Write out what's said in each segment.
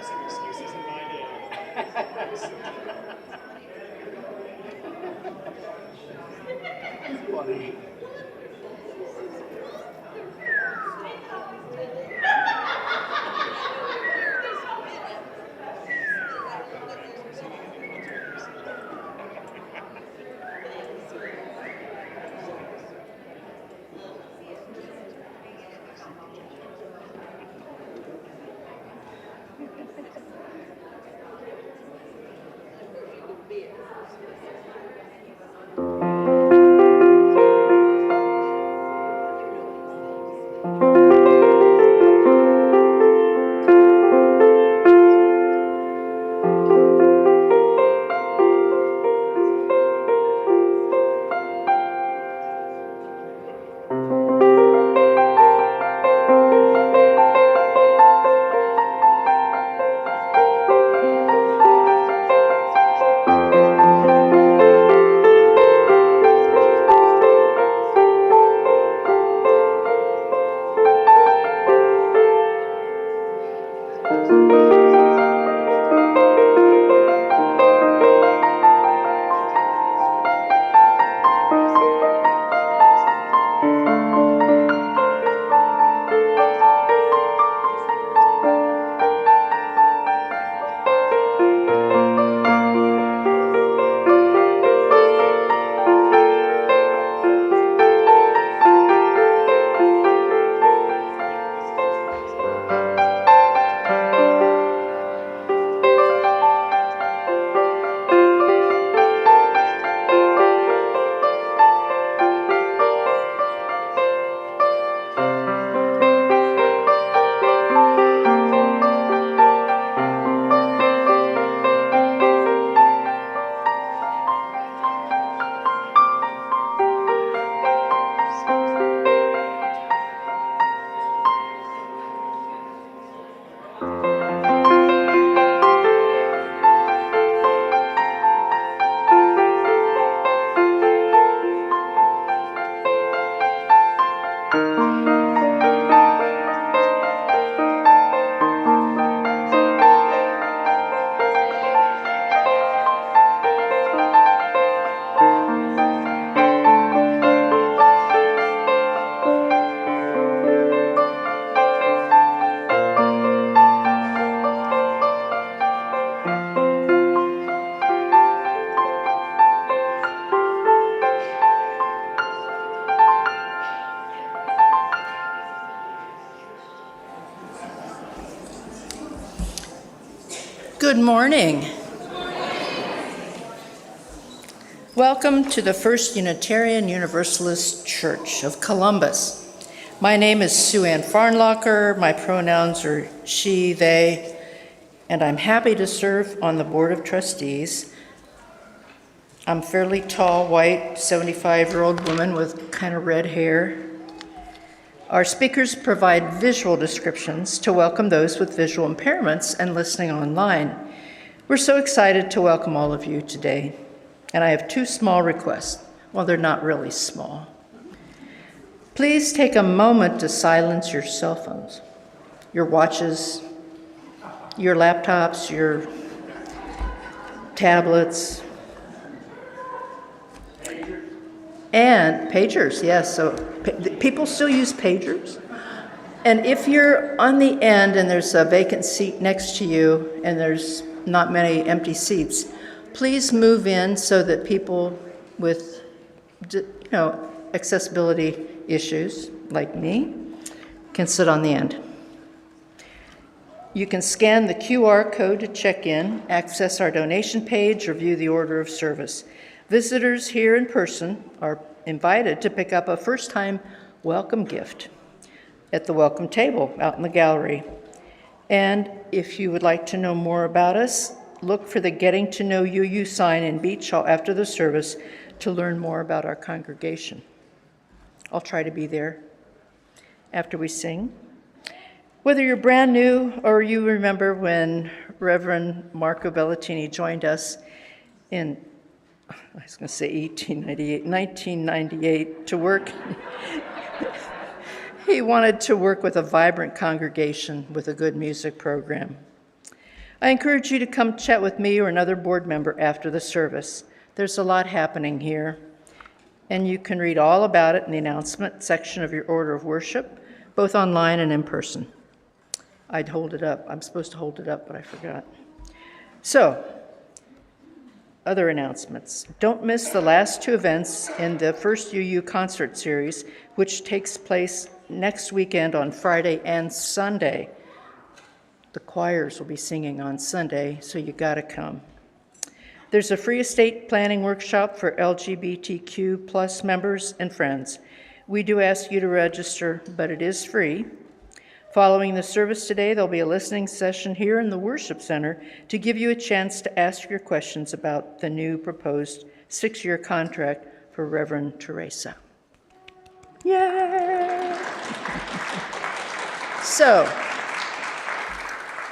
some excuses in my day. Funny. Good morning. Welcome to the First Unitarian Universalist Church of Columbus. My name is Sue Ann Farnlocker. My pronouns are she, they, and I'm happy to serve on the Board of Trustees. I'm a fairly tall, white, 75-year-old woman with kind of red hair. Our speakers provide visual descriptions to welcome those with visual impairments and listening online. We're so excited to welcome all of you today. And I have two small requests. Well, they're not really small. Please take a moment to silence your cell phones, your watches, your laptops, your tablets, and pagers, yes. So people still use pagers. And if you're on the end and there's a vacant seat next to you and there's not many empty seats, please move in so that people with, accessibility issues like me can sit on the end. You can scan the QR code to check in, access our donation page, or view the order of service. Visitors here in person are invited to pick up a first-time welcome gift at the welcome table out in the gallery. And if you would like to know more about us, look for the Getting to Know You sign in Beach Hall after the service to learn more about our congregation. I'll try to be there after we sing. Whether you're brand new or you remember when Reverend Marco Bellatini joined us in, I was going to say 1998 to work. He wanted to work with a vibrant congregation with a good music program. I encourage you to come chat with me or another board member after the service. There's a lot happening here, and you can read all about it in the announcement section of your order of worship, both online and in person. I'd hold it up. I'm supposed to hold it up, but I forgot. So, other announcements. Don't miss the last two events in the First UU concert series, which takes place next weekend on Friday and Sunday. The choirs will be singing on Sunday, so you gotta come. There's a free estate planning workshop for LGBTQ plus members and friends. We do ask you to register, but it is free. Following the service today, there'll be a listening session here in the Worship Center to give you a chance to ask your questions about the new proposed 6-year contract for Reverend Teresa. Yay! So,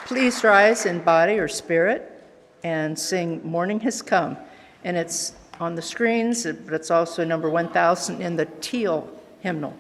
please rise in body or spirit and sing Morning Has Come. And it's on the screens, but it's also number 1000 in the teal hymnal.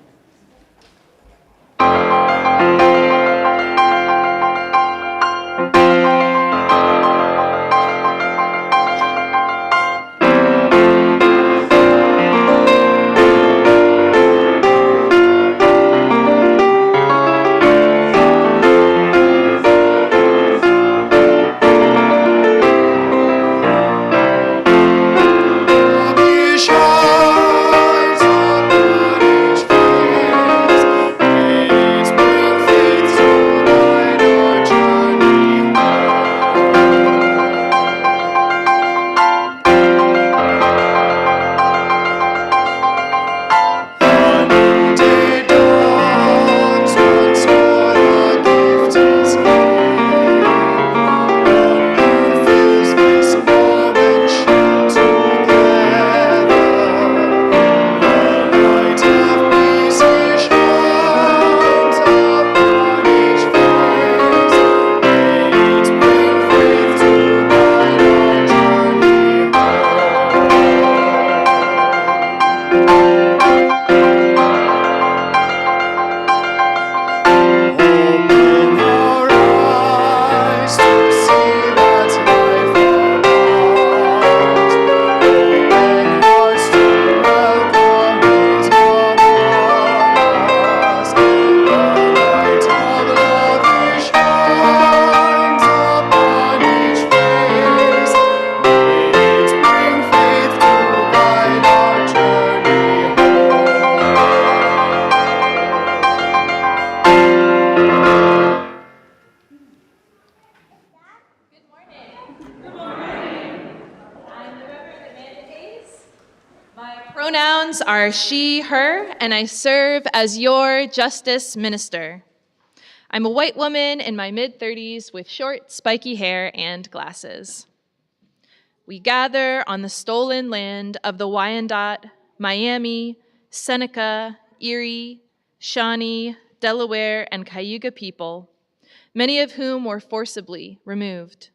Pronouns are she, her, and I serve as your justice minister. I'm a white woman in my mid-30s with short, spiky hair and glasses. We gather on the stolen land of the Wyandotte, Miami, Seneca, Erie, Shawnee, Delaware, and Cayuga people, many of whom were forcibly removed.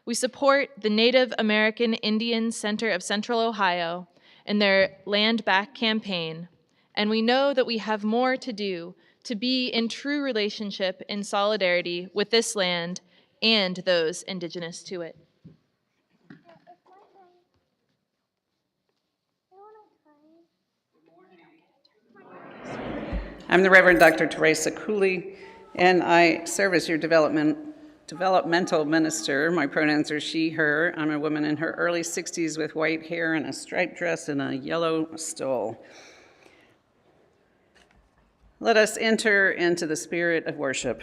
We support the Native American Indian Center of Central Ohio in their Land Back campaign, and we know that we have more to do to be in true relationship and solidarity with this land and those indigenous to it. I'm the Reverend Dr. Teresa Cooley, and I serve as your developmental minister. My pronouns are she, her. I'm a woman in her early 60s with white hair and a striped dress and a yellow stole. Let us enter into the spirit of worship.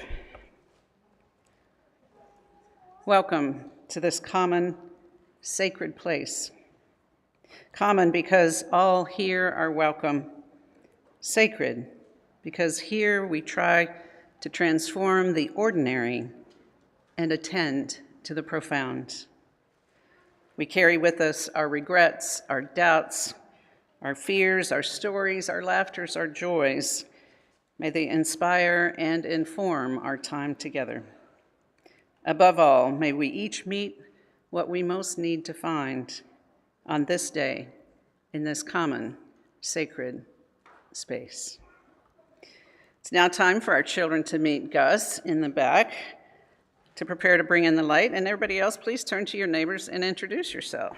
Welcome to this common, sacred place. Common because all here are welcome. Sacred because here we try to transform the ordinary and attend to the profound. We carry with us our regrets, our doubts, our fears, our stories, our laughters, our joys. May they inspire and inform our time together. Above all, may we each meet what we most need to find on this day in this common, sacred space. It's now time for our children to meet Gus in the back. to prepare to bring in the light. And everybody else, please turn to your neighbors and introduce yourself.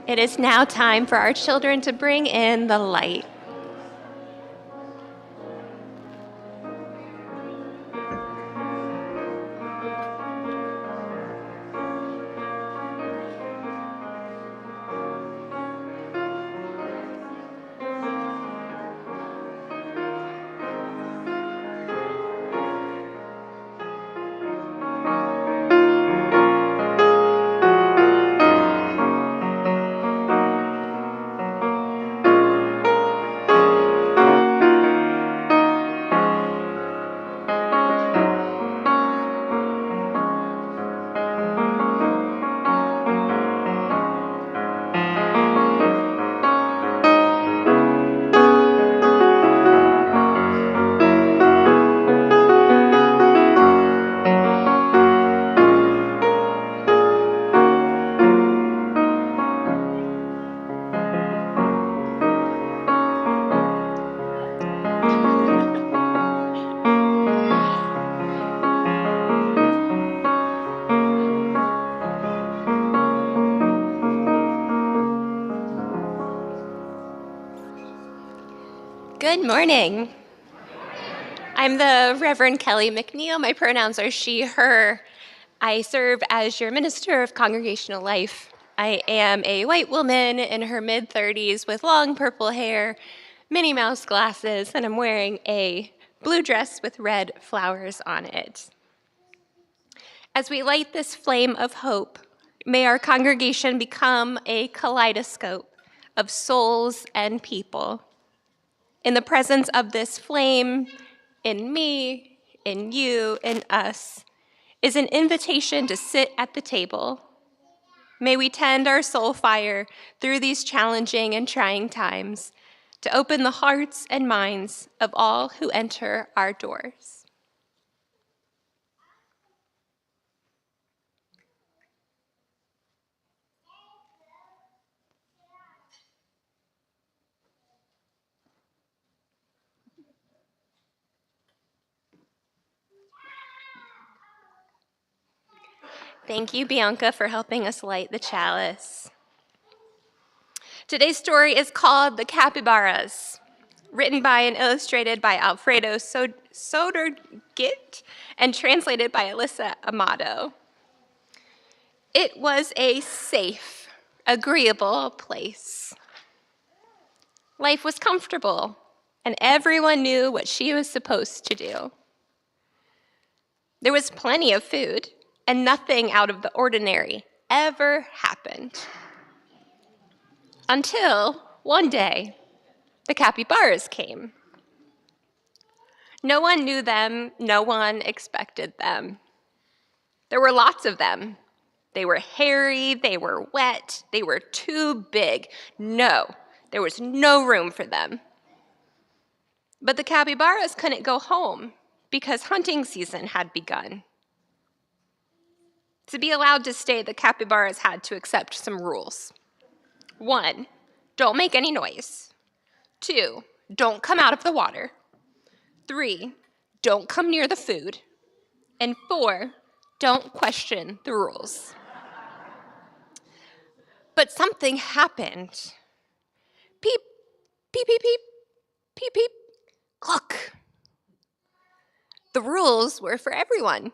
It is now time for our children to bring in the light. Good morning. I'm the Reverend Kelly McNeil. My pronouns are she, her. I serve as your minister of congregational life. I am a white woman in her mid-30s with long purple hair, Minnie Mouse glasses, and I'm wearing a blue dress with red flowers on it. As we light this flame of hope, may our congregation become a kaleidoscope of souls and people. In the presence of this flame, in me, in you, in us, is an invitation to sit at the table. May we tend our soul fire through these challenging and trying times to open the hearts and minds of all who enter our doors. Thank you, Bianca, for helping us light the chalice. Today's story is called The Capybaras, written by and illustrated by Alfredo Sodergit and translated by Alyssa Amato. It was a safe, agreeable place. Life was comfortable, and everyone knew what she was supposed to do. There was plenty of food, and nothing out of the ordinary ever happened. Until one day, the capybaras came. No one knew them, no one expected them. There were lots of them. They were hairy, they were wet, they were too big. No, there was no room for them. But the capybaras couldn't go home because hunting season had begun. To be allowed to stay, the capybaras had to accept some rules. 1, don't make any noise. 2, don't come out of the water. 3, don't come near the food. And 4, don't question the rules. But something happened. Peep, peep, peep, peep, peep, peep. Look. The rules were for everyone.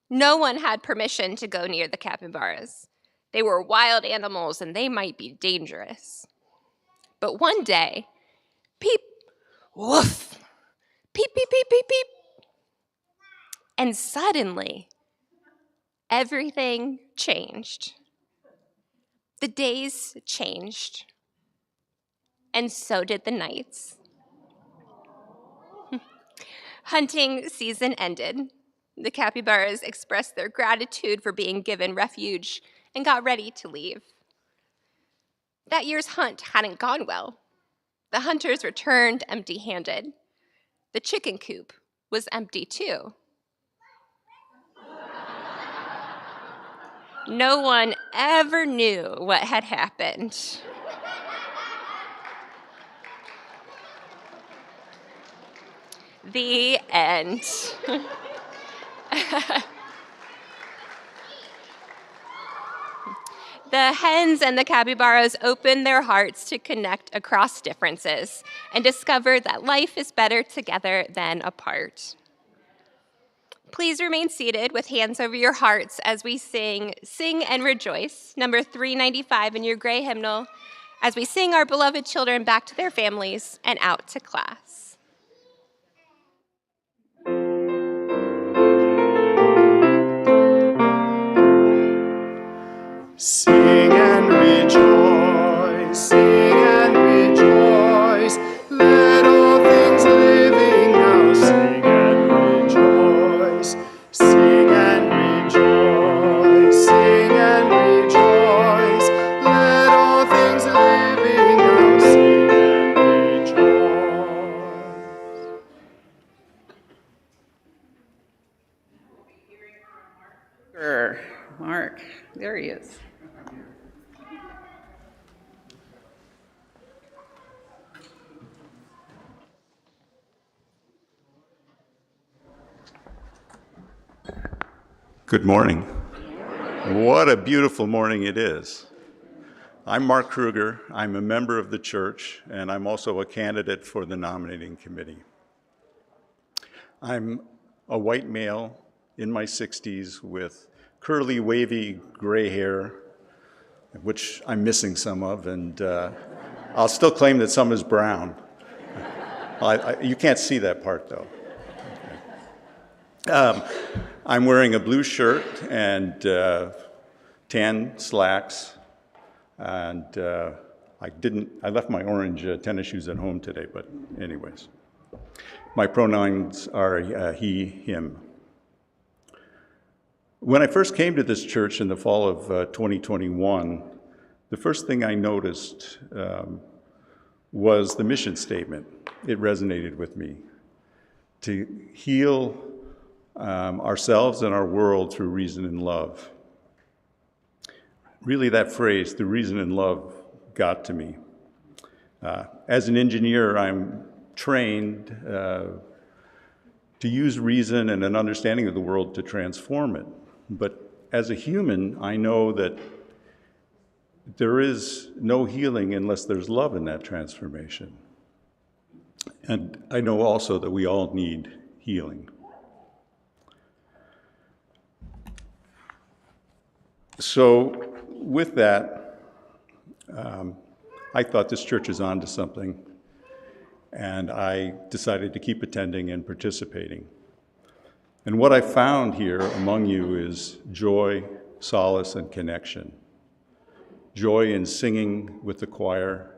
No one had permission to go near the capybaras. They were wild animals and they might be dangerous. But one day, peep, woof, peep, peep, peep, peep, peep. And suddenly, everything changed. The days changed, and so did the nights. Hunting season ended. The capybaras expressed their gratitude for being given refuge and got ready to leave. That year's hunt hadn't gone well. The hunters returned empty-handed. The chicken coop was empty too. No one ever knew what had happened. The end. The hens and the capybaras opened their hearts to connect across differences and discovered that life is better together than apart. Please remain seated with hands over your hearts as we sing Sing and Rejoice, number 395 in your gray hymnal, as we sing our beloved children back to their families and out to class. Sing and rejoice, sing and rejoice. Let all things living now sing and rejoice. Sing and rejoice, sing and rejoice. Let all things living now sing and rejoice. Mark, there he is. Good morning. What a beautiful morning it is. I'm Mark Kruger. I'm a member of the church, and I'm also a candidate for the nominating committee. I'm a white male in my 60s with curly, wavy gray hair, which I'm missing some of, and I'll still claim that some is brown. You can't see that part, though. I'm wearing a blue shirt and tan slacks, and I left my orange tennis shoes at home today, but anyways. My pronouns are he, him. When I first came to this church in the fall of 2021, the first thing I noticed was the mission statement. It resonated with me. To heal ourselves and our world through reason and love. Really, that phrase, through reason and love, got to me. As an engineer, I'm trained to use reason and an understanding of the world to transform it. But as a human, I know that there is no healing unless there's love in that transformation. And I know also that we all need healing. So with that, I thought this church is on to something, and I decided to keep attending and participating. And what I found here among you is joy, solace, and connection. Joy in singing with the choir,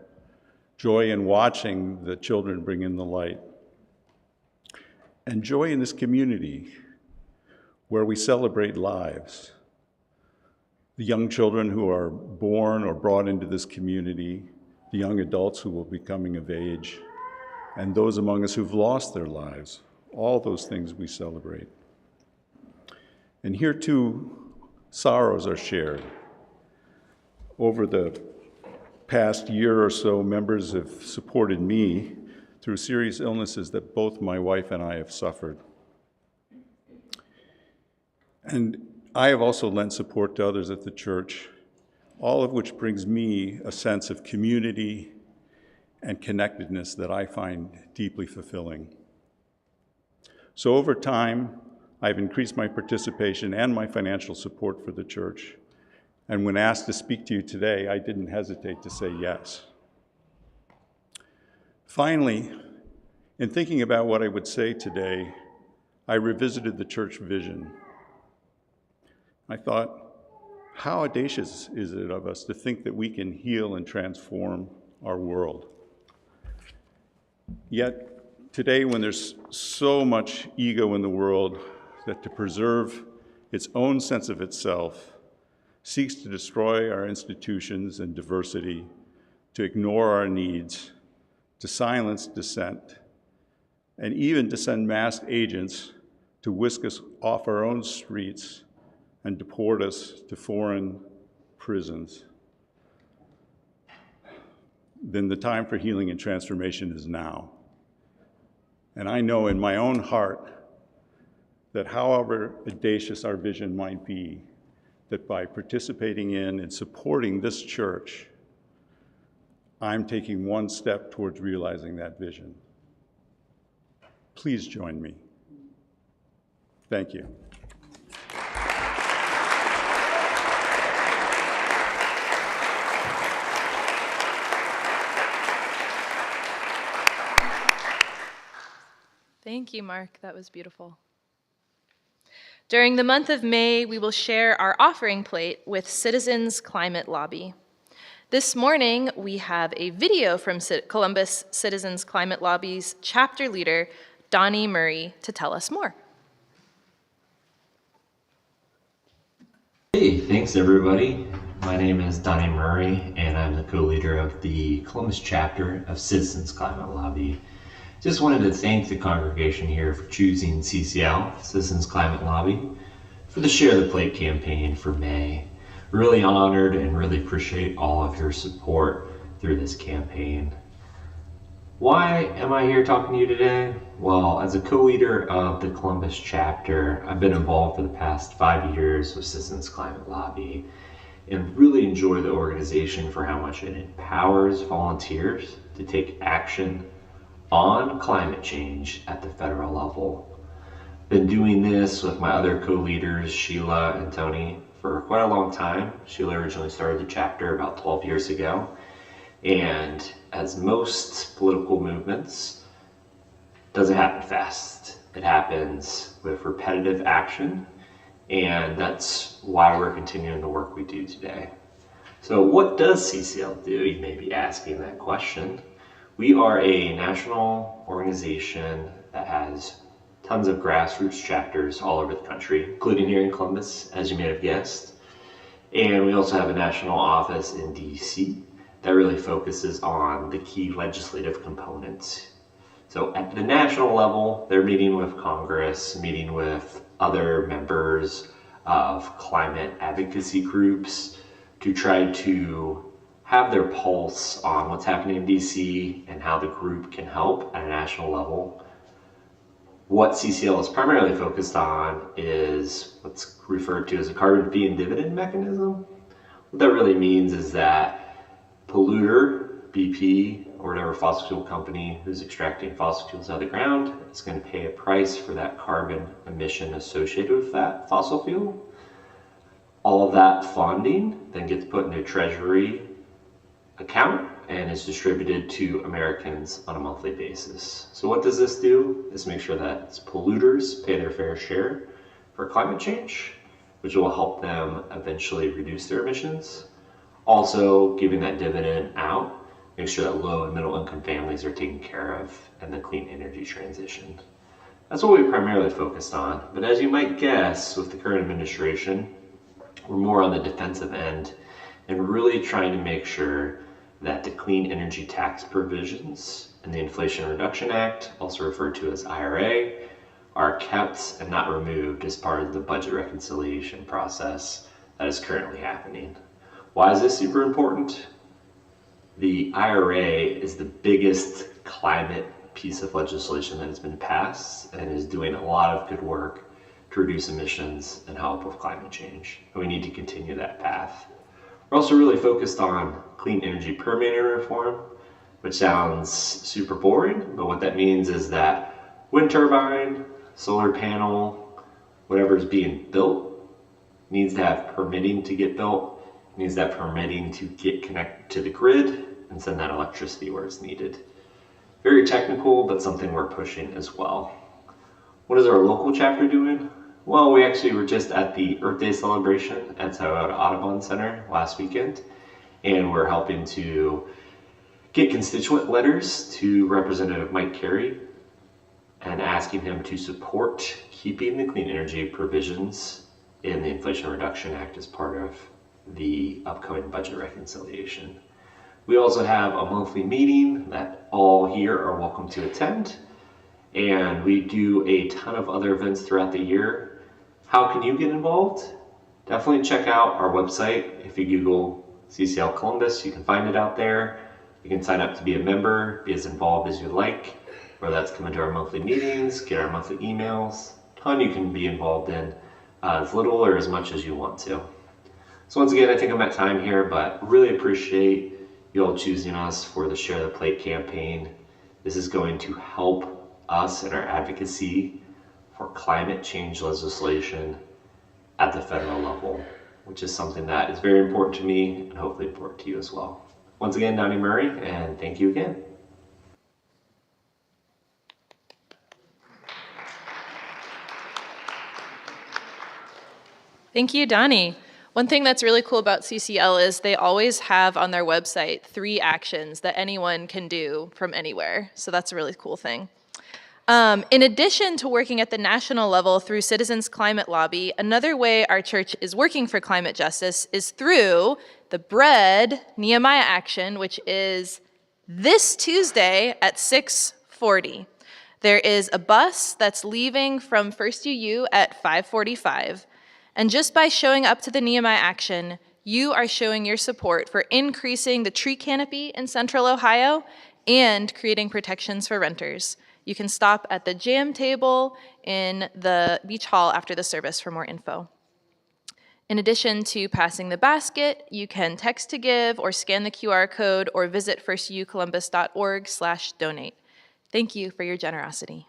joy in watching the children bring in the light, and joy in this community where we celebrate lives. The young children who are born or brought into this community, the young adults who will be coming of age, and those among us who've lost their lives. All those things we celebrate. And here too, sorrows are shared. Over the past year or so, members have supported me through serious illnesses that both my wife and I have suffered. And I have also lent support to others at the church, all of which brings me a sense of community and connectedness that I find deeply fulfilling. So over time, I've increased my participation and my financial support for the church. And when asked to speak to you today, I didn't hesitate to say yes. Finally, in thinking about what I would say today, I revisited the church vision. I thought, how audacious is it of us to think that we can heal and transform our world? Yet, today, when there's so much ego in the world that to preserve its own sense of itself seeks to destroy our institutions and diversity, to ignore our needs, to silence dissent, and even to send masked agents to whisk us off our own streets and deport us to foreign prisons, then the time for healing and transformation is now. And I know in my own heart that however audacious our vision might be, that by participating in and supporting this church, I'm taking one step towards realizing that vision. Please join me. Thank you. Thank you, Mark. That was beautiful. During the month of May, we will share our offering plate with Citizens Climate Lobby. This morning, we have a video from Columbus Citizens Climate Lobby's chapter leader, Donnie Murray, to tell us more. Hey, thanks everybody. My name is Donnie Murray, and I'm the co-leader of the Columbus chapter of Citizens Climate Lobby. Just wanted to thank the congregation here for choosing CCL, Citizens Climate Lobby, for the Share the Plate campaign for May. Really honored and really appreciate all of your support through this campaign. Why am I here talking to you today? Well, as a co-leader of the Columbus chapter, I've been involved for the past 5 years with Citizens Climate Lobby and really enjoy the organization for how much it empowers volunteers to take action on climate change at the federal level. Been doing this with my other co-leaders, Sheila and Tony, for quite a long time. Sheila originally started the chapter about 12 years ago. And as most political movements, it doesn't happen fast. It happens with repetitive action. And that's why we're continuing the work we do today. So what does CCL do? You may be asking that question. We are a national organization that has tons of grassroots chapters all over the country, including here in Columbus, as you may have guessed. And we also have a national office in DC that really focuses on the key legislative components. So at the national level, they're meeting with Congress, meeting with other members of climate advocacy groups to try to have their pulse on what's happening in DC and how the group can help at a national level. What CCL is primarily focused on is what's referred to as a carbon fee and dividend mechanism. What that really means is that polluter, BP, or whatever fossil fuel company who's extracting fossil fuels out of the ground is going to pay a price for that carbon emission associated with that fossil fuel. All of that funding then gets put into a treasury account and is distributed to Americans on a monthly basis. So what does this do? Is make sure that polluters pay their fair share for climate change, which will help them eventually reduce their emissions. Also, giving that dividend out, make sure that low and middle income families are taken care of and the clean energy transition. That's what we primarily focused on, but as you might guess, with the current administration, we're more on the defensive end and really trying to make sure that the clean energy tax provisions in the Inflation Reduction Act, also referred to as IRA, are kept and not removed as part of the budget reconciliation process that is currently happening. Why is this super important? The IRA is the biggest climate piece of legislation that has been passed and is doing a lot of good work to reduce emissions and help with climate change. And we need to continue that path. We're also really focused on clean energy permitting reform, which sounds super boring, but what that means is that wind turbine, solar panel, whatever is being built needs to have permitting to get built, needs that permitting to get connected to the grid and send that electricity where it's needed. Very technical, but something we're pushing as well. What is our local chapter doing? Well, we actually were just at the Earth Day celebration at Toyota Audubon Center last weekend, and we're helping to get constituent letters to Representative Mike Carey and asking him to support keeping the clean energy provisions in the Inflation Reduction Act as part of the upcoming budget reconciliation. We also have a monthly meeting that all here are welcome to attend, and we do a ton of other events throughout the year. How can you get involved? Definitely check out our website. If you Google CCL Columbus, you can find it out there. You can sign up to be a member, be as involved as you like, whether that's coming to our monthly meetings, get our monthly emails. Ton you can be involved in, as little or as much as you want to. So once again, I think I'm at time here, but really appreciate you all choosing us for the Share the Plate campaign. This is going to help us in our advocacy for climate change legislation at the federal level, which is something that is very important to me and hopefully important to you as well. Once again, Donnie Murray, and thank you again. Thank you, Donnie. One thing that's really cool about CCL is they always have on their website 3 actions that anyone can do from anywhere. So that's a really cool thing. In addition to working at the national level through Citizens Climate Lobby, another way our church is working for climate justice is through the Bread Nehemiah Action, which is this Tuesday at 6:40. There is a bus that's leaving from First UU at 5:45. And just by showing up to the Nehemiah Action, you are showing your support for increasing the tree canopy in Central Ohio and creating protections for renters. You can stop at the jam table in the beach hall after the service for more info. In addition to passing the basket, you can text to give or scan the QR code or visit firstucolumbus.org/donate. Thank you for your generosity.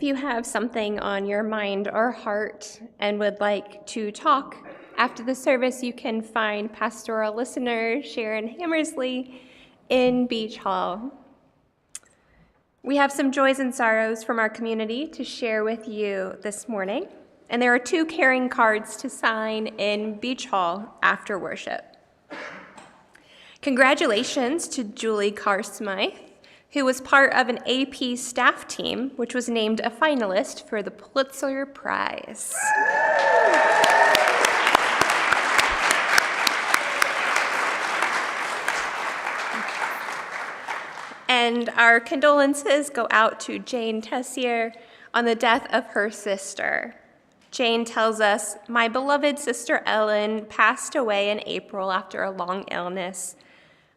you have something on your mind or heart and would like to talk after the service, you can find pastoral listener Sharon Hammersley in Beach Hall. We have some joys and sorrows from our community to share with you this morning, and there are 2 caring cards to sign in Beach Hall after worship. Congratulations to Julie Carr-Smythe, who was part of an AP staff team, which was named a finalist for the Pulitzer Prize. And our condolences go out to Jane Tessier on the death of her sister. Jane tells us, "My beloved sister Ellen passed away in April after a long illness.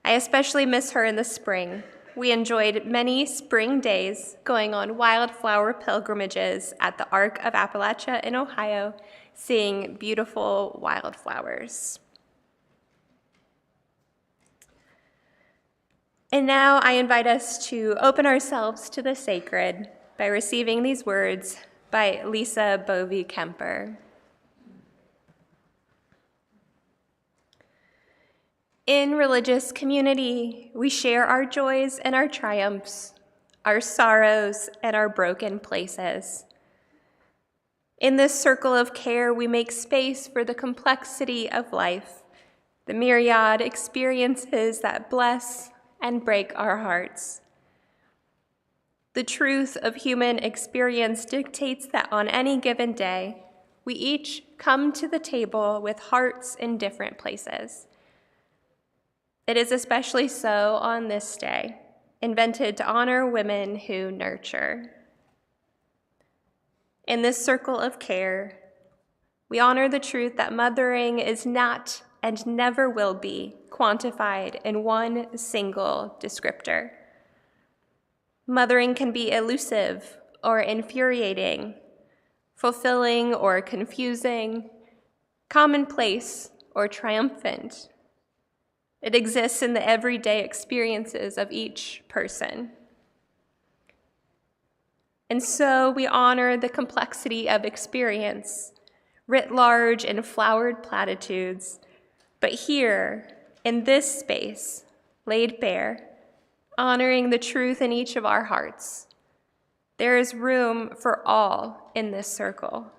I especially miss her in the spring. We enjoyed many spring days going on wildflower pilgrimages at the Ark of Appalachia in Ohio, seeing beautiful wildflowers." And now I invite us to open ourselves to the sacred by receiving these words by Lisa Bovey Kemper. In religious community, we share our joys and our triumphs, our sorrows and our broken places. In this circle of care, we make space for the complexity of life, the myriad experiences that bless and break our hearts. The truth of human experience dictates that on any given day, we each come to the table with hearts in different places. It is especially so on this day, invented to honor women who nurture. In this circle of care, we honor the truth that mothering is not and never will be quantified in one single descriptor. Mothering can be elusive or infuriating, fulfilling or confusing, commonplace or triumphant. It exists in the everyday experiences of each person. And so we honor the complexity of experience, writ large in flowered platitudes, but here, in this space, laid bare, honoring the truth in each of our hearts, there is room for all in this circle.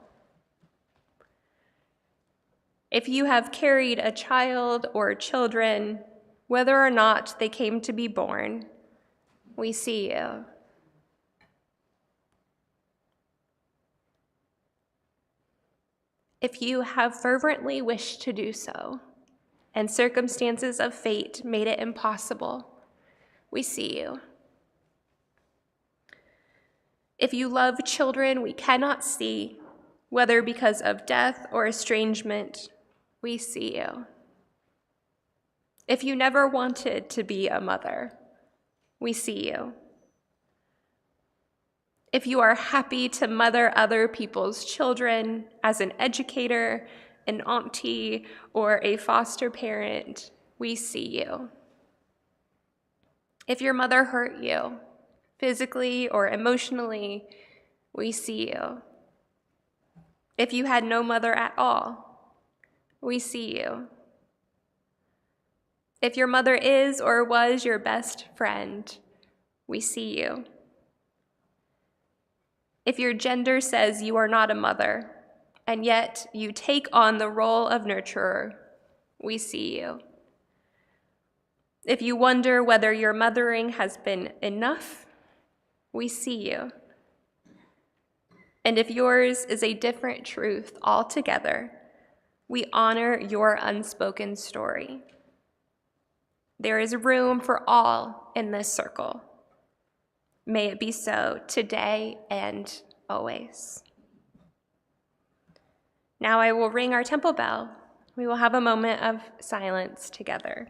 If you have carried a child or children, whether or not they came to be born, we see you. If you have fervently wished to do so, and circumstances of fate made it impossible, we see you. If you love children we cannot see, whether because of death or estrangement, we see you. If you never wanted to be a mother, we see you. If you are happy to mother other people's children as an educator, an auntie, or a foster parent, we see you. If your mother hurt you, physically or emotionally, we see you. If you had no mother at all, we see you. If your mother is or was your best friend, we see you. If your gender says you are not a mother, and yet you take on the role of nurturer, we see you. If you wonder whether your mothering has been enough, we see you. And if yours is a different truth altogether, we honor your unspoken story. There is room for all in this circle. May it be so today and always. Now I will ring our temple bell. We will have a moment of silence together.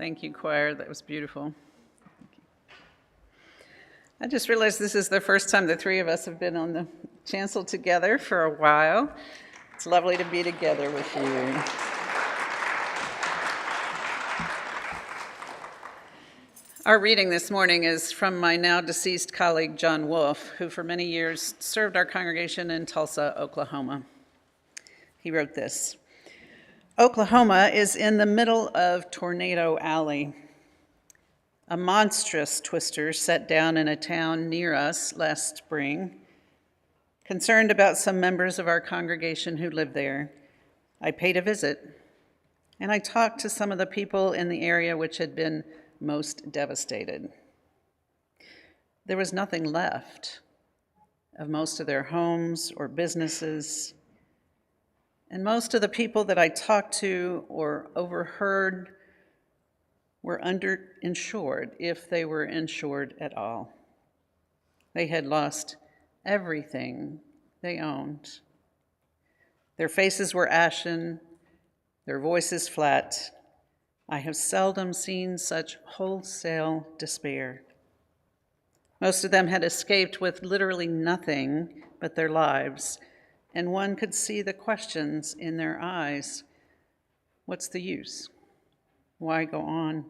Thank you, choir. That was beautiful. I just realized this is the first time the three of us have been on the chancel together for a while. It's lovely to be together with you. Our reading this morning is from my now deceased colleague, John Wolfe, who for many years served our congregation in Tulsa, Oklahoma. He wrote this: Oklahoma is in the middle of Tornado Alley. A monstrous twister set down in a town near us last spring. Concerned about some members of our congregation who live there, I paid a visit, and I talked to some of the people in the area which had been most devastated. There was nothing left of most of their homes or businesses, and most of the people that I talked to or overheard were underinsured, if they were insured at all. They had lost everything they owned. Their faces were ashen, their voices flat. I have seldom seen such wholesale despair. Most of them had escaped with literally nothing but their lives, and one could see the questions in their eyes. What's the use? Why go on?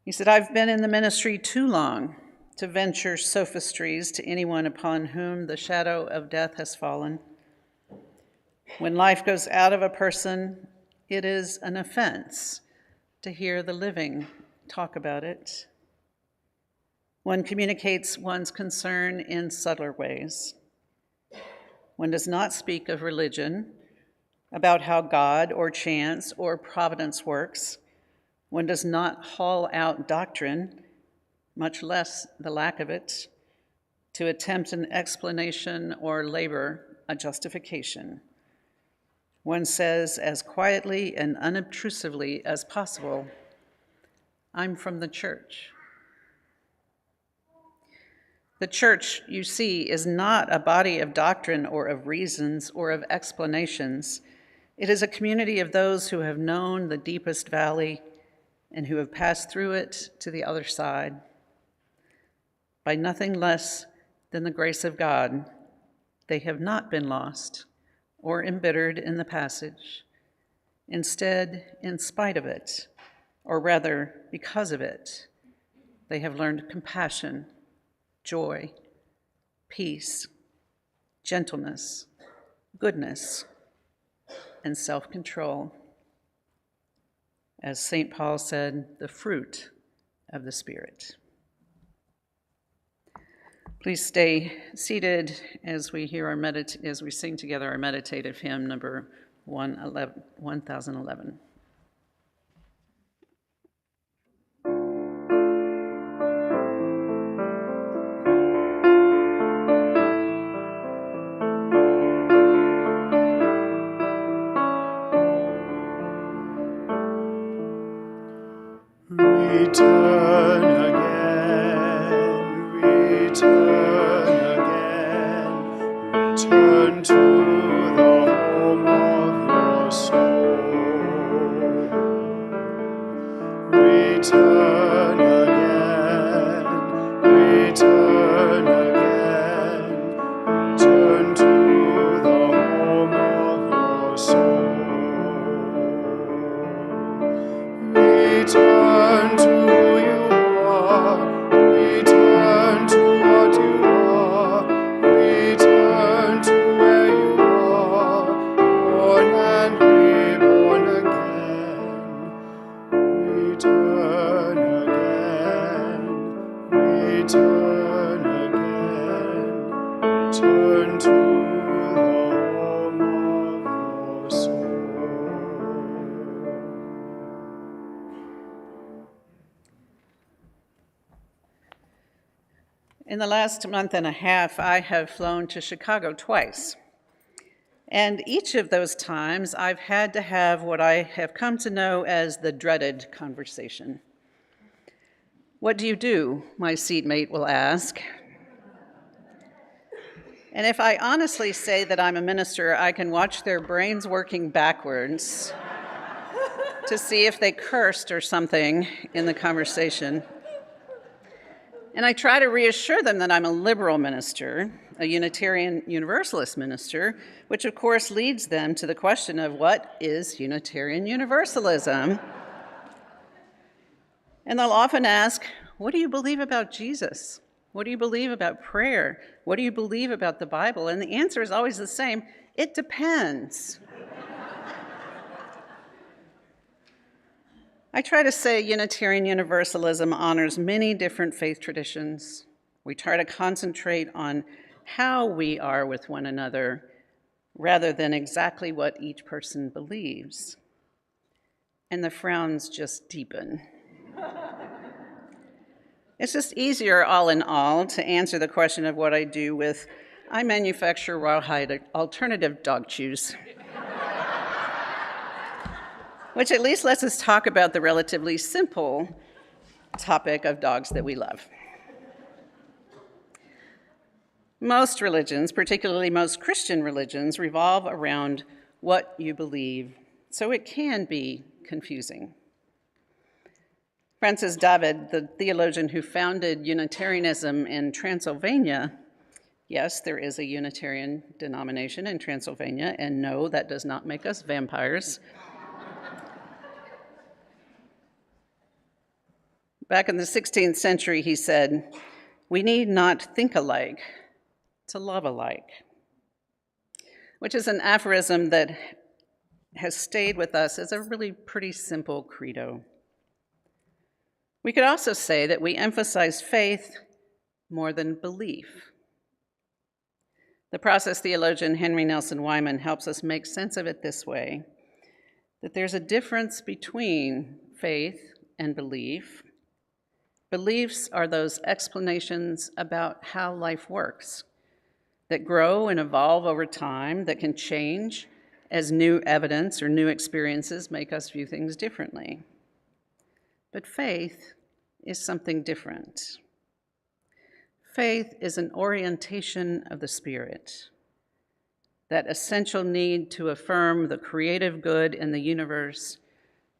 He said, I've been in the ministry too long to venture sophistries to anyone upon whom the shadow of death has fallen. When life goes out of a person, it is an offense to hear the living talk about it. One communicates one's concern in subtler ways. One does not speak of religion, about how God or chance or providence works. One does not haul out doctrine, much less the lack of it, to attempt an explanation or labor a justification. One says as quietly and unobtrusively as possible, I'm from the church. The church, you see, is not a body of doctrine or of reasons or of explanations. It is a community of those who have known the deepest valley and who have passed through it to the other side. By nothing less than the grace of God, they have not been lost or embittered in the passage. Instead, in spite of it, or rather because of it, they have learned compassion, joy, peace, gentleness, goodness, and self-control. As St. Paul said, the fruit of the Spirit. Please stay seated as we hear as we sing together our meditative hymn number 1011. Return again, return to the home of your soul. Return again, return to the home of your soul. Return to who you are, return to what you are, return to where you are, born and reborn again. Return again, return to the home of your soul. In the last month and a half, I have flown to Chicago twice. And each of those times, I've had to have what I have come to know as the dreaded conversation. What do you do? My seatmate will ask. And if I honestly say that I'm a minister, I can watch their brains working backwards to see if they cursed or something in the conversation. And I try to reassure them that I'm a liberal minister, a Unitarian Universalist minister, which of course leads them to the question of what is Unitarian Universalism? And they'll often ask, what do you believe about Jesus? What do you believe about prayer? What do you believe about the Bible? And the answer is always the same, it depends. I try to say Unitarian Universalism honors many different faith traditions. We try to concentrate on how we are with one another rather than exactly what each person believes. And the frowns just deepen. It's just easier, all in all, to answer the question of what I do with, I manufacture rawhide alternative dog chews. Which at least lets us talk about the relatively simple topic of dogs that we love. Most religions, particularly most Christian religions, revolve around what you believe, so it can be confusing. Francis David, the theologian who founded Unitarianism in Transylvania, yes, there is a Unitarian denomination in Transylvania, and no, that does not make us vampires. Back in the 16th century, he said, "We need not think alike to love alike," which is an aphorism that has stayed with us as a really pretty simple credo. We could also say that we emphasize faith more than belief. The process theologian Henry Nelson Wyman helps us make sense of it this way, that there's a difference between faith and belief. Beliefs are those explanations about how life works that grow and evolve over time, that can change as new evidence or new experiences make us view things differently. But faith is something different. Faith is an orientation of the Spirit, that essential need to affirm the creative good in the universe,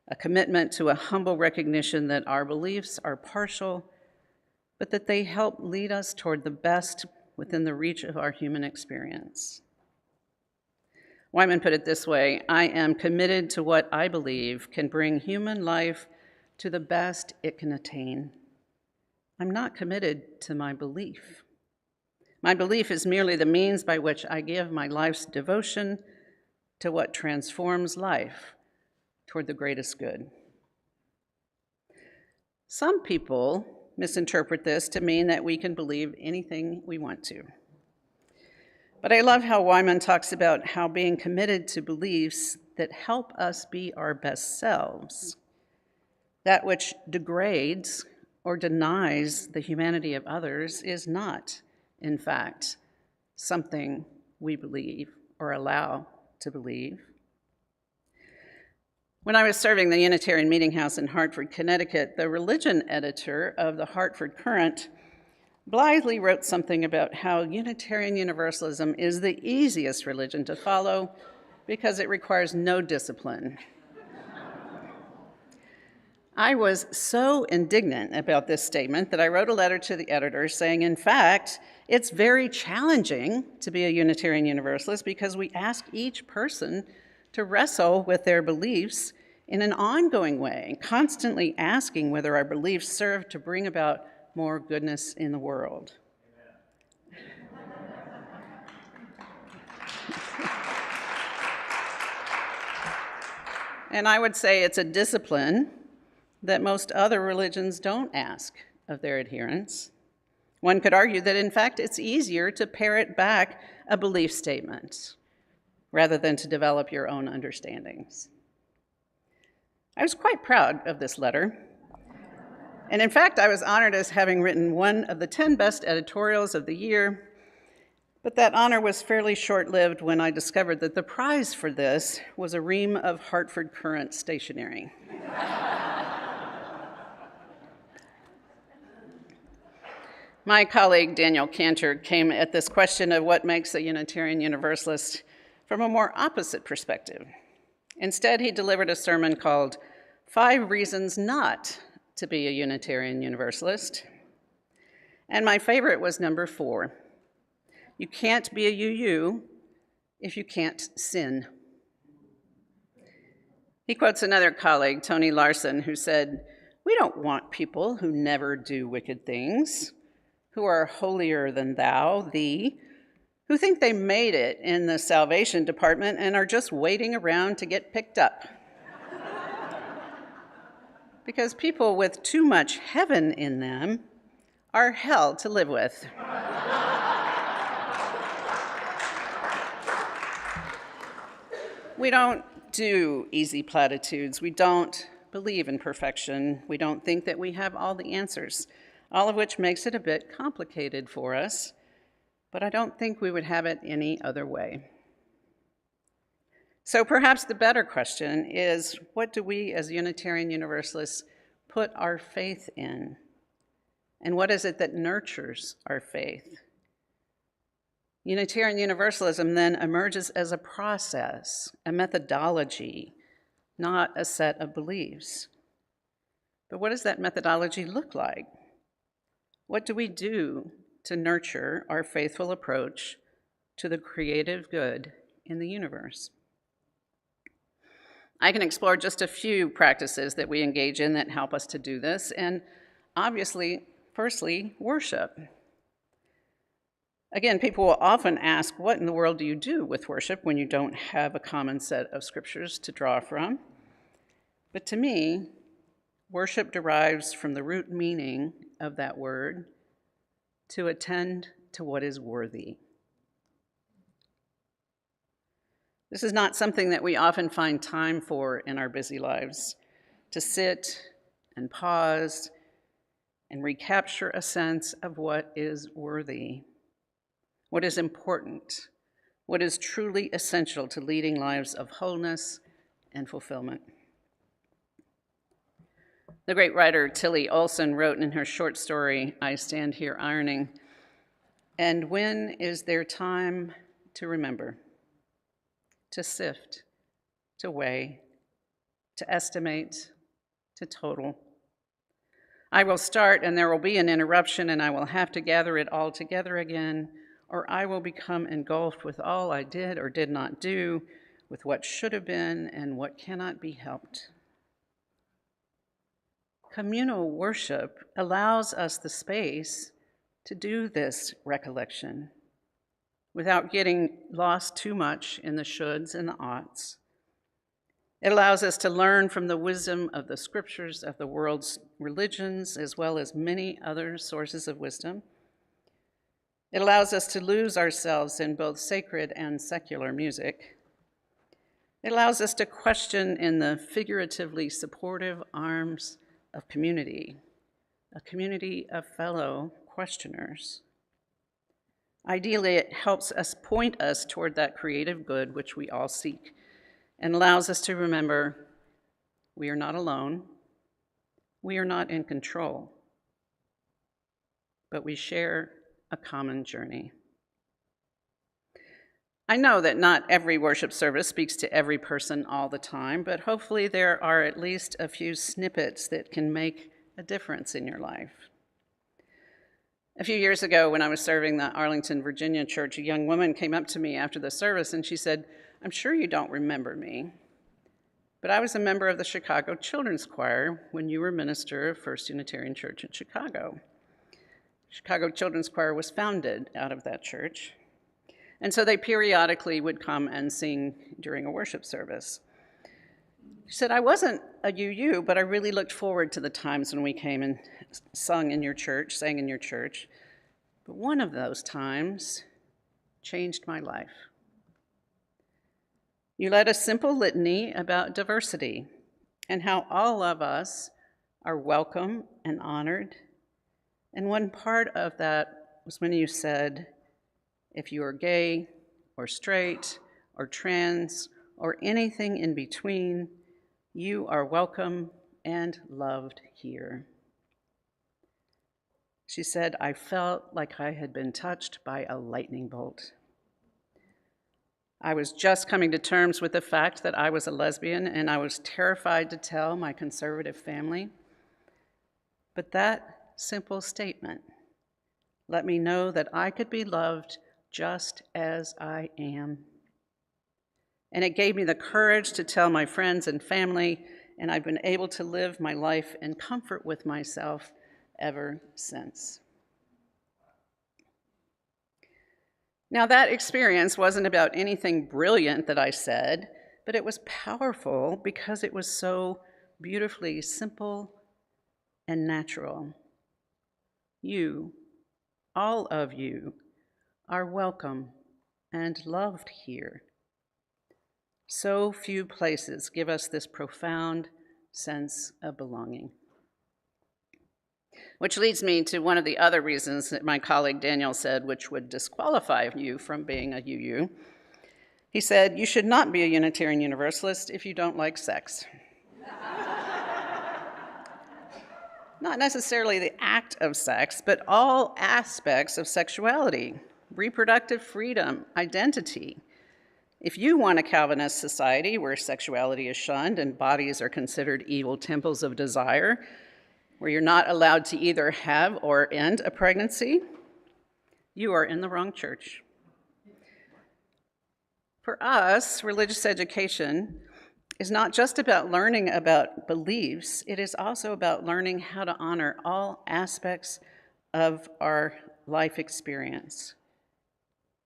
a commitment to a humble recognition that our beliefs are partial, but that they help lead us toward the best within the reach of our human experience. Wyman put it this way, I am committed to what I believe can bring human life to the best it can attain. I'm not committed to my belief. My belief is merely the means by which I give my life's devotion to what transforms life toward the greatest good. Some people misinterpret this to mean that we can believe anything we want to. But I love how Wyman talks about how being committed to beliefs that help us be our best selves, that which degrades or denies the humanity of others, is not, in fact, something we believe or allow to believe. When I was serving the Unitarian Meeting House in Hartford, Connecticut, the religion editor of the Hartford Courant blithely wrote something about how Unitarian Universalism is the easiest religion to follow because it requires no discipline. I was so indignant about this statement that I wrote a letter to the editor saying, in fact, it's very challenging to be a Unitarian Universalist because we ask each person to wrestle with their beliefs in an ongoing way, constantly asking whether our beliefs serve to bring about more goodness in the world. And I would say it's a discipline that most other religions don't ask of their adherents. One could argue that, in fact, it's easier to parrot back a belief statement rather than to develop your own understandings. I was quite proud of this letter. And in fact, I was honored as having written one of the 10 best editorials of the year, but that honor was fairly short-lived when I discovered that the prize for this was a ream of Hartford Courant stationery. My colleague, Daniel Cantor, came at this question of what makes a Unitarian Universalist from a more opposite perspective. Instead, he delivered a sermon called 5 reasons not to be a Unitarian Universalist. And my favorite was number 4. You can't be a UU if you can't sin. He quotes another colleague, Tony Larson, who said, "We don't want people who never do wicked things, who are holier than thou, thee, who think they made it in the salvation department and are just waiting around to get picked up." Because people with too much heaven in them are hell to live with. We don't do easy platitudes. We don't believe in perfection. We don't think that we have all the answers, all of which makes it a bit complicated for us, but I don't think we would have it any other way. So perhaps the better question is, what do we as Unitarian Universalists put our faith in? And what is it that nurtures our faith? Unitarian Universalism then emerges as a process, a methodology, not a set of beliefs. But what does that methodology look like? What do we do to nurture our faithful approach to the creative good in the universe? I can explore just a few practices that we engage in that help us to do this, and obviously, firstly, worship. Again, people will often ask, what in the world do you do with worship when you don't have a common set of scriptures to draw from? But to me, worship derives from the root meaning of that word, to attend to what is worthy. This is not something that we often find time for in our busy lives, to sit and pause and recapture a sense of what is worthy, what is important, what is truly essential to leading lives of wholeness and fulfillment. The great writer Tilly Olson wrote in her short story, "I Stand Here Ironing," "And when is there time to remember, to sift, to weigh, to estimate, to total? I will start and there will be an interruption and I will have to gather it all together again, or I will become engulfed with all I did or did not do, with what should have been and what cannot be helped." Communal worship allows us the space to do this recollection without getting lost too much in the shoulds and the oughts. It allows us to learn from the wisdom of the scriptures of the world's religions, as well as many other sources of wisdom. It allows us to lose ourselves in both sacred and secular music. It allows us to question in the figuratively supportive arms of community, a community of fellow questioners. Ideally, it helps us point us toward that creative good which we all seek, and allows us to remember we are not alone, we are not in control, but we share a common journey. I know that not every worship service speaks to every person all the time, but hopefully there are at least a few snippets that can make a difference in your life. A few years ago, when I was serving the Arlington, Virginia church, a young woman came up to me after the service and she said, "I'm sure you don't remember me, but I was a member of the Chicago Children's Choir when you were minister of First Unitarian Church in Chicago." Chicago Children's Choir was founded out of that church, and so they periodically would come and sing during a worship service. She said, "I wasn't a UU, but I really looked forward to the times when we came and sang in your church. But one of those times changed my life. You led a simple litany about diversity and how all of us are welcome and honored. And one part of that was when you said, if you are gay or straight or trans or anything in between, you are welcome and loved here." She said, "I felt like I had been touched by a lightning bolt. I was just coming to terms with the fact that I was a lesbian, and I was terrified to tell my conservative family. But that simple statement let me know that I could be loved just as I am. And it gave me the courage to tell my friends and family, and I've been able to live my life in comfort with myself ever since. Now, that experience wasn't about anything brilliant that I said, but it was powerful because it was so beautifully simple and natural. You, all of you, are welcome and loved here. So few places give us this profound sense of belonging. Which leads me to one of the other reasons that my colleague Daniel said, which would disqualify you from being a UU. He said, you should not be a Unitarian Universalist if you don't like sex. Not necessarily the act of sex, but all aspects of sexuality, reproductive freedom, identity. If you want a Calvinist society where sexuality is shunned and bodies are considered evil temples of desire, where you're not allowed to either have or end a pregnancy, you are in the wrong church. For us, religious education is not just about learning about beliefs, it is also about learning how to honor all aspects of our life experience,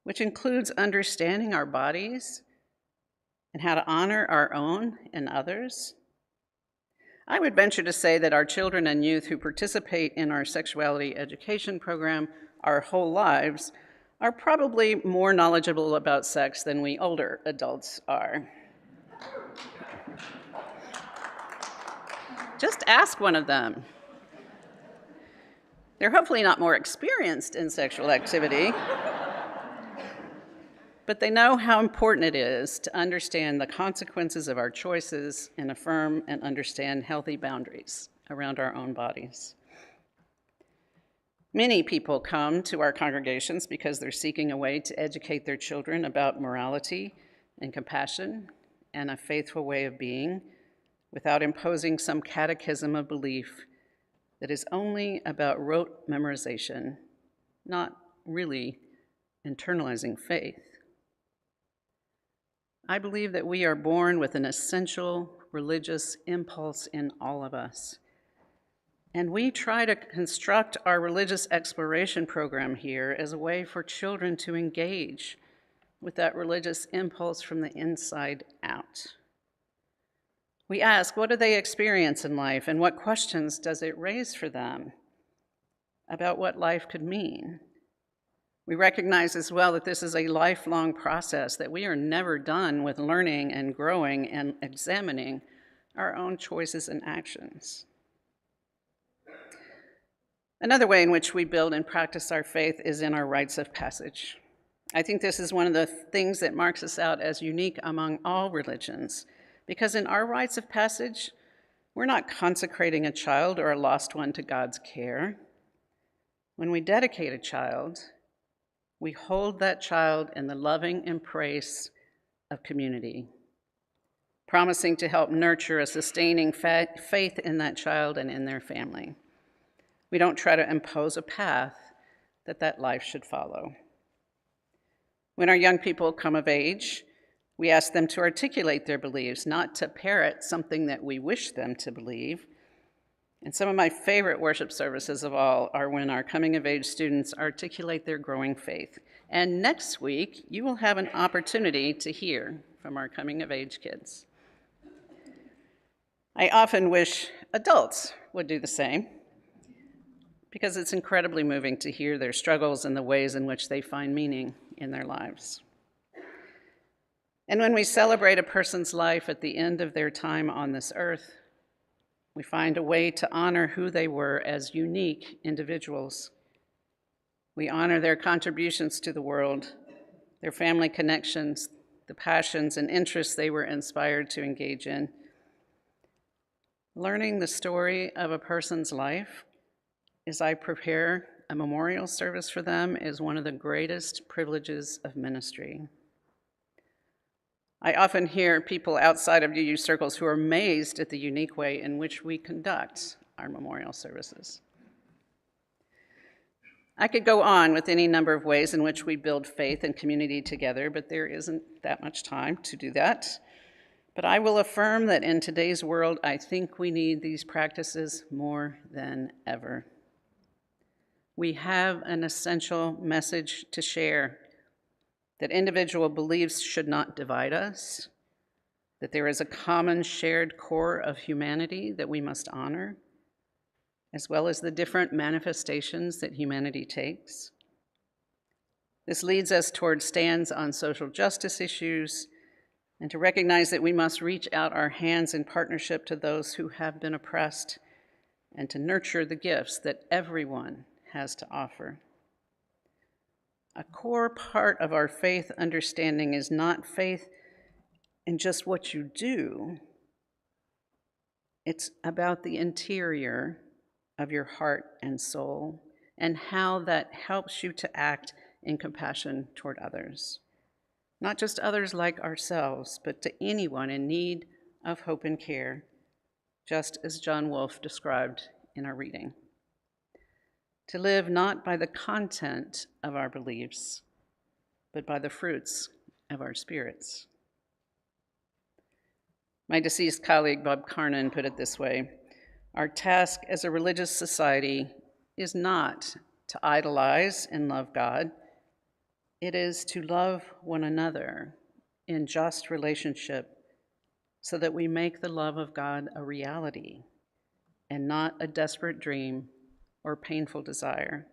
which includes understanding our bodies and how to honor our own and others. I would venture to say that our children and youth who participate in our sexuality education program our whole lives are probably more knowledgeable about sex than we older adults are. Just ask one of them. They're hopefully not more experienced in sexual activity, but they know how important it is to understand the consequences of our choices and affirm and understand healthy boundaries around our own bodies. Many people come to our congregations because they're seeking a way to educate their children about morality and compassion and a faithful way of being without imposing some catechism of belief that is only about rote memorization, not really internalizing faith. I believe that we are born with an essential religious impulse in all of us. And we try to construct our religious exploration program here as a way for children to engage with that religious impulse from the inside out. We ask, what do they experience in life, and what questions does it raise for them about what life could mean? We recognize as well that this is a lifelong process, that we are never done with learning and growing and examining our own choices and actions. Another way in which we build and practice our faith is in our rites of passage. I think this is one of the things that marks us out as unique among all religions, because in our rites of passage, we're not consecrating a child or a lost one to God's care. When we dedicate a child, we hold that child in the loving embrace of community, promising to help nurture a sustaining faith in that child and in their family. We don't try to impose a path that life should follow. When our young people come of age, we ask them to articulate their beliefs, not to parrot something that we wish them to believe. And some of my favorite worship services of all are when our coming-of-age students articulate their growing faith. And next week, you will have an opportunity to hear from our coming-of-age kids. I often wish adults would do the same, because it's incredibly moving to hear their struggles and the ways in which they find meaning in their lives. And when we celebrate a person's life at the end of their time on this earth, we find a way to honor who they were as unique individuals. We honor their contributions to the world, their family connections, the passions and interests they were inspired to engage in. Learning the story of a person's life as I prepare a memorial service for them is one of the greatest privileges of ministry. I often hear people outside of UU circles who are amazed at the unique way in which we conduct our memorial services. I could go on with any number of ways in which we build faith and community together, but there isn't that much time to do that. But I will affirm that in today's world, I think we need these practices more than ever. We have an essential message to share, that individual beliefs should not divide us, that there is a common shared core of humanity that we must honor, as well as the different manifestations that humanity takes. This leads us toward stands on social justice issues and to recognize that we must reach out our hands in partnership to those who have been oppressed and to nurture the gifts that everyone has to offer. A core part of our faith understanding is not faith in just what you do. It's about the interior of your heart and soul and how that helps you to act in compassion toward others. Not just others like ourselves, but to anyone in need of hope and care, just as John Wolfe described in our reading. To live not by the content of our beliefs, but by the fruits of our spirits. My deceased colleague, Bob Carnan, put it this way: our task as a religious society is not to idolize and love God. It is to love one another in just relationship so that we make the love of God a reality and not a desperate dream or painful desire.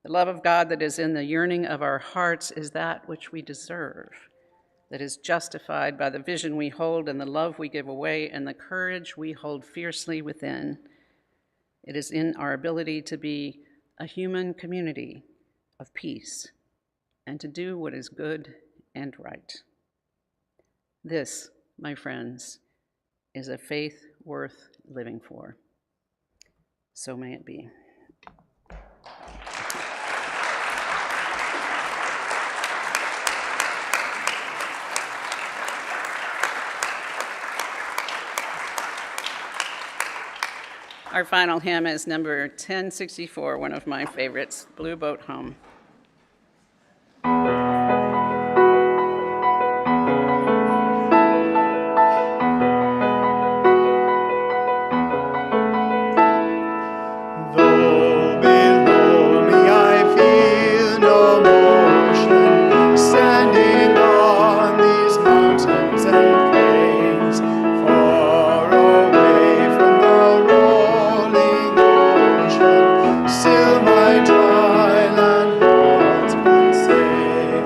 The love of God that is in the yearning of our hearts is that which we deserve, that is justified by the vision we hold and the love we give away and the courage we hold fiercely within. It is in our ability to be a human community of peace and to do what is good and right. This, my friends, is a faith worth living for. So may it be. Our final hymn is number 1064, one of my favorites, Blue Boat Home. Though below me I feel no motion, standing on these mountains and plains, far away from the rolling ocean, still my dry land holds my sail.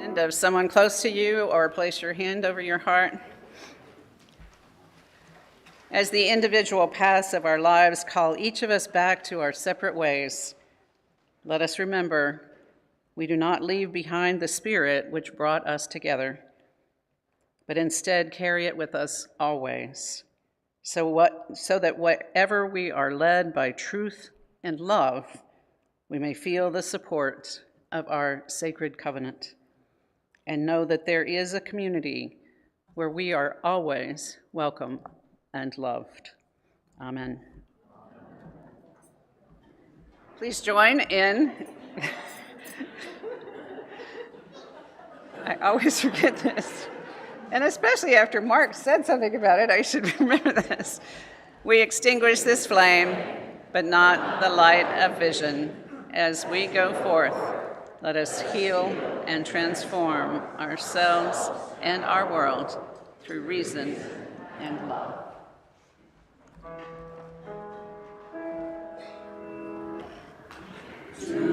hand of someone close to you, or place your hand over your heart. As the individual paths of our lives call each of us back to our separate ways, let us remember we do not leave behind the spirit which brought us together, but instead carry it with us always, so that wherever we are led by truth and love, we may feel the support of our sacred covenant and know that there is a community where we are always welcome and loved. Amen. Please join in. I always forget this. And especially after Mark said something about it, I should remember this. We extinguish this flame, but not the light of vision. As we go forth, let us heal and transform ourselves and our world through reason and love. To